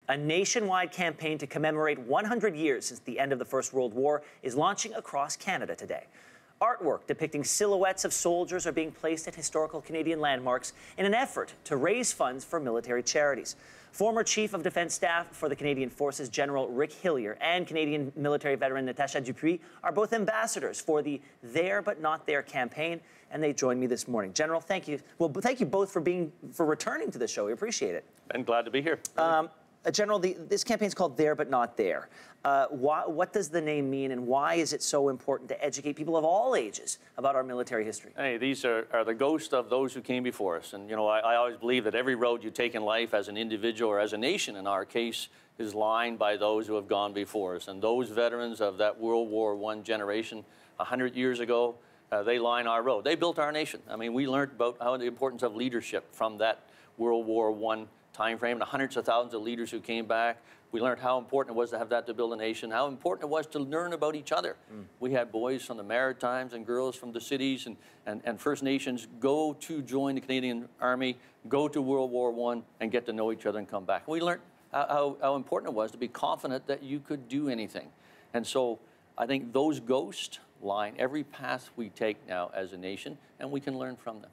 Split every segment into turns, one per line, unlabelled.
A nationwide campaign to commemorate 100 years since the end of the First World War is launching across Canada today. Artwork depicting silhouettes of soldiers are being placed at historical Canadian landmarks in an effort to raise funds for military charities. Former Chief of Defence Staff for the Canadian Forces, General Rick Hillier, and Canadian military veteran Natacha Dupuis are both ambassadors for the There But Not There campaign, and they joined me this morning. General, thank you. Well, thank you both for returning to the show. We appreciate it.
I'm glad to be here.
General, this campaign is called There But Not There. What does the name mean, and why is it so important to educate people of all ages about our military history?
Hey, these are the ghosts of those who came before us. And, you know, I always believe that every road you take in life as an individual or as a nation, in our case, is lined by those who have gone before us. And those veterans of that World War I generation 100 years ago, they line our road. They built our nation. I mean, we learned about the importance of leadership from that World War I time frame, and hundreds of thousands of leaders who came back. We learned how important it was to have that to build a nation, how important it was to learn about each other. We had boys from the Maritimes and girls from the cities and First Nations go to join the Canadian Army, go to World War I, and get to know each other and come back. We learned how important it was to be confident that you could do anything. And so I think those ghosts line every path we take now as a nation, and we can learn from them.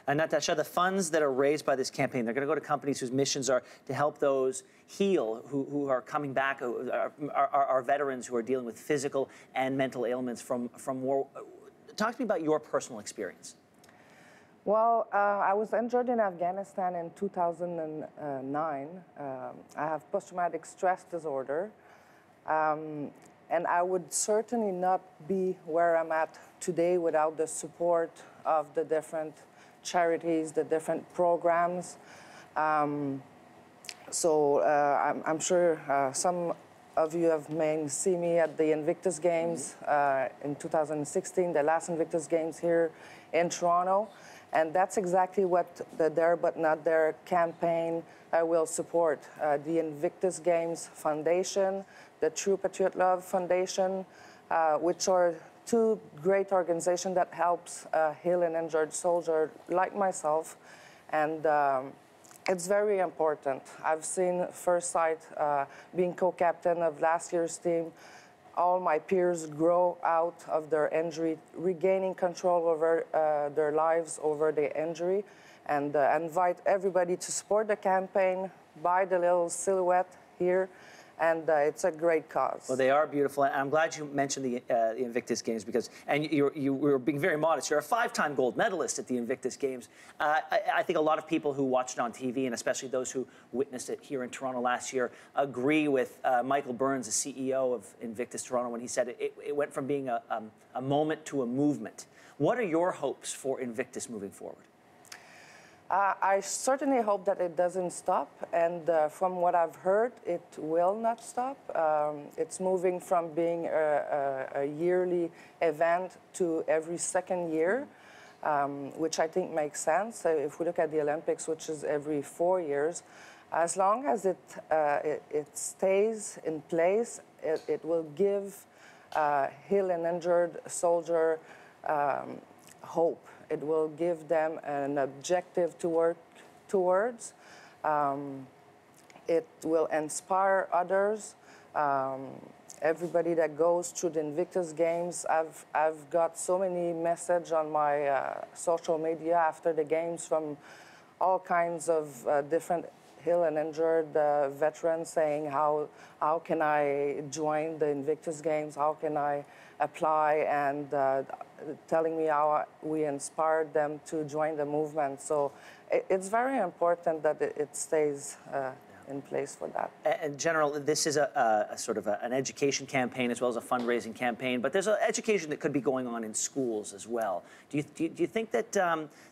And Natacha, the funds that are raised by this campaign, they're going to go to companies whose missions are to help those heal who are coming back, are veterans who are dealing with physical and mental ailments from war. Talk to me about your personal experience.
Well, I was injured in Afghanistan in 2009. I have post-traumatic stress disorder. And I would certainly not be where I'm at today without the support of the different charities, the different programs. I'm sure some of you may see me at the Invictus Games in 2016, the last Invictus Games here in Toronto. And that's exactly what the There But Not There campaign will support. The Invictus Games Foundation, the True Patriot Love Foundation, which are two great organizations that helps heal an injured soldier like myself. And it's very important. I've seen firsthand being co-captain of last year's team, all my peers grow out of their injury, regaining control over their lives over their injury, and invite everybody to support the campaign, buy the little silhouette here, and it's a great cause. Well,
they are beautiful, and I'm glad you mentioned the Invictus Games because, and you were being very modest. You're a 5-time gold medalist at the Invictus Games. I think a lot of people who watched it on TV, and especially those who witnessed it here in Toronto last year, agree with Michael Burns, the CEO of Invictus Toronto, when he said it went from being a moment to a movement. What are your hopes for Invictus moving forward?
I certainly hope that it doesn't stop, and from what I've heard, it will not stop. It's moving from being a yearly event to every second year, which I think makes sense. So if we look at the Olympics, which is every 4 years, as long as it stays in place, it will give heal and injured soldier hope. It will give them an objective to work towards. It will inspire others. Everybody that goes through the Invictus Games, I've got so many messages on my social media after the games from all kinds of different heal and injured veterans saying how can I join the Invictus Games, how can I apply, and telling me how we inspired them to join the movement. So it's very important that it stays in place for that.
And General, this is a sort of an education campaign as well as a fundraising campaign, but there's an education that could be going on in schools as well. Do you think that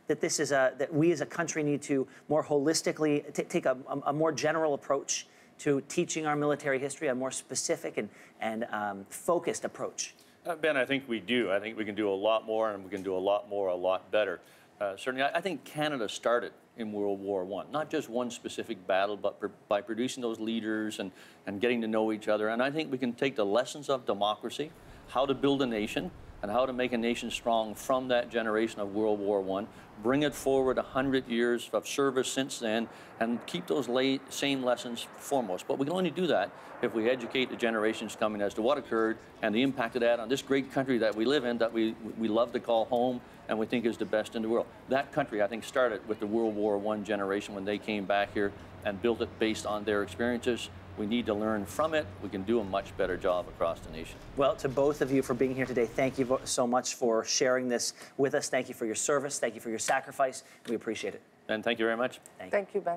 this is that we as a country need to more holistically take a more general approach to teaching our military history, a more specific and focused approach?
Ben, I think we do. I think we can do a lot more, and we can do a lot more, a lot better. Certainly, I think Canada started in World War I, not just one specific battle, but by producing those leaders and getting to know each other. And I think we can take the lessons of democracy, how to build a nation, and how to make a nation strong from that generation of World War I, bring it forward 100 years of service since then, and keep those same lessons foremost. But we can only do that if we educate the generations coming as to what occurred and the impact of that on this great country that we live in, that we love to call home and we think is the best in the world. That country, I think, started with the World War I generation when they came back here and built it based on their experiences. We need to learn from it. We can do a much better job across the nation.
Well, to both of you for being here today, thank you so much for sharing this with us. Thank you for your service. Thank you for your sacrifice. We appreciate it.
Ben, thank you very much.
Thank you, Ben.